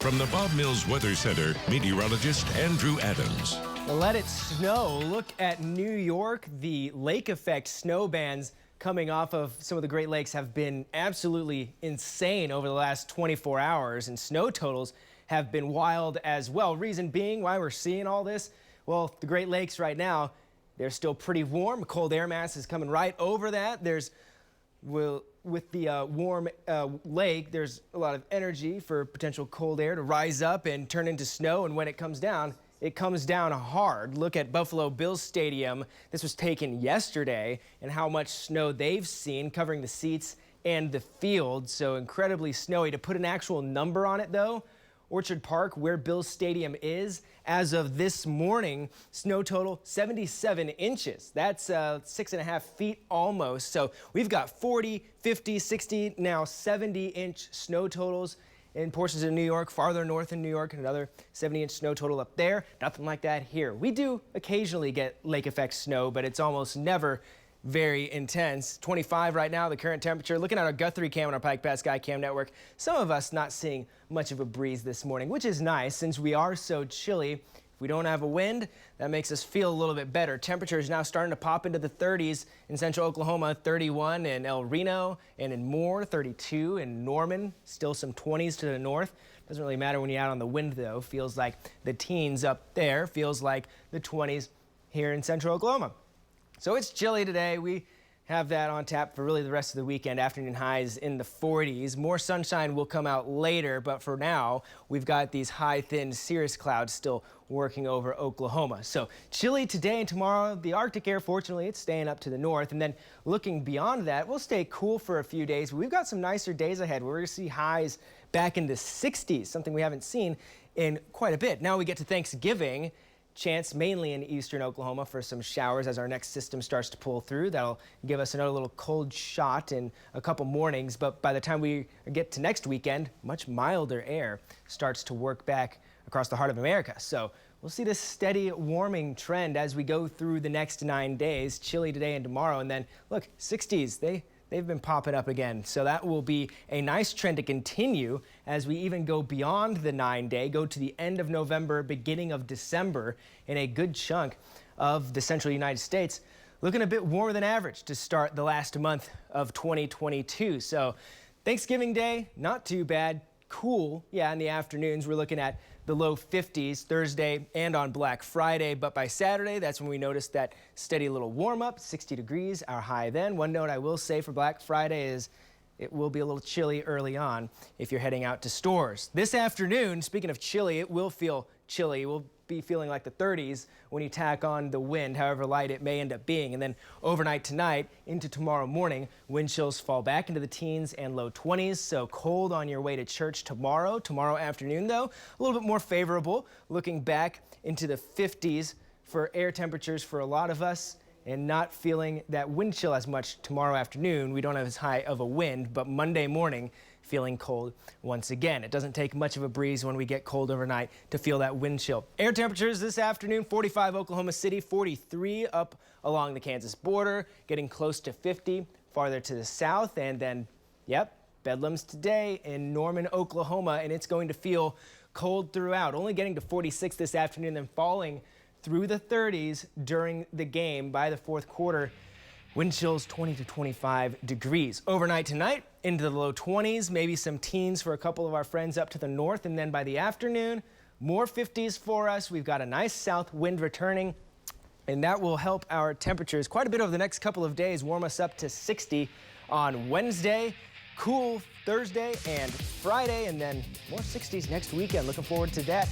From the Bob Mills Weather Center, meteorologist Andrew Adams. Let it snow. Look at New York. The lake effect snow bands coming off of some of the Great Lakes have been absolutely insane over the last 24 hours, and snow totals have been wild as well. Reason being why we're seeing all this, well, the Great Lakes right now, they're still pretty warm. A cold air mass is coming right over that. With the warm lake, there's a lot of energy for potential cold air to rise up and turn into snow, and when it comes down hard. Look at Buffalo Bills Stadium. This was taken yesterday, and how much snow they've seen covering the seats and the field, so incredibly snowy. To put an actual number on it though, Orchard Park, where Bills Stadium is, as of this morning, snow total 77 inches. That's 6.5 feet almost. So we've got 40, 50, 60, now 70-inch snow totals in portions of New York, farther north in New York, another 70-inch snow total up there. Nothing like that here. We do occasionally get lake effect snow, but it's almost never very intense. 25 right now, the current temperature. Looking at our Guthrie cam on our Pike Pass Sky Cam network, some of us not seeing much of a breeze this morning, which is nice since we are so chilly. If we don't have a wind, that makes us feel a little bit better. Temperatures now starting to pop into the 30s in central Oklahoma, 31 in El Reno, and in Moore, 32 in Norman, still some 20s to the north. Doesn't really matter when you're out on the wind though. Feels like the teens up there, feels like the 20s here in central Oklahoma. So it's chilly today. We have that on tap for really the rest of the weekend. Afternoon highs in the 40s. More sunshine will come out later, but for now, we've got these high, thin cirrus clouds still working over Oklahoma. So chilly today and tomorrow. The Arctic air, fortunately, it's staying up to the north. And then looking beyond that, we'll stay cool for a few days. But we've got some nicer days ahead. We're going to see highs back in the 60s, something we haven't seen in quite a bit. Now we get to Thanksgiving. Chance mainly in eastern Oklahoma for some showers as our next system starts to pull through. That'll give us another little cold shot in a couple mornings, but by the time we get to next weekend, much milder air starts to work back across the heart of America. So we'll see this steady warming trend as we go through the next 9 days. Chilly today and tomorrow, and then look, 60s, they've been popping up again. So that will be a nice trend to continue as we even go beyond the 9-day, go to the end of November, beginning of December, in a good chunk of the central United States. Looking a bit warmer than average to start the last month of 2022. So Thanksgiving Day, not too bad. Cool, yeah, in the afternoons. We're looking at the low 50s Thursday and on Black Friday, but by Saturday, that's when we noticed that steady little warm up, 60 degrees, our high then. One note I will say for Black Friday is it will be a little chilly early on if you're heading out to stores. This afternoon, speaking of chilly, it will feel chilly. We'll be feeling like the 30s when you tack on the wind, however light it may end up being. And then overnight tonight into tomorrow morning, wind chills fall back into the teens and low 20s. So cold on your way to church tomorrow. Tomorrow afternoon, though, a little bit more favorable. Looking back into the 50s for air temperatures for a lot of us, and not feeling that wind chill as much tomorrow afternoon. We don't have as high of a wind, but Monday morning feeling cold once again. It doesn't take much of a breeze when we get cold overnight to feel that wind chill. Air temperatures this afternoon, 45 Oklahoma City, 43 up along the Kansas border, getting close to 50 farther to the south. And then, yep, Bedlam's today in Norman, Oklahoma, and it's going to feel cold throughout. Only getting to 46 this afternoon, then falling through the 30s during the game. By the fourth quarter, wind chills 20 to 25 degrees. Overnight tonight into the low 20s, maybe some teens for a couple of our friends up to the north. And then by the afternoon, more 50s for us. We've got a nice south wind returning, and that will help our temperatures quite a bit over the next couple of days, warm us up to 60 on Wednesday. Cool Thursday and Friday, and then more 60s next weekend. Looking forward to that.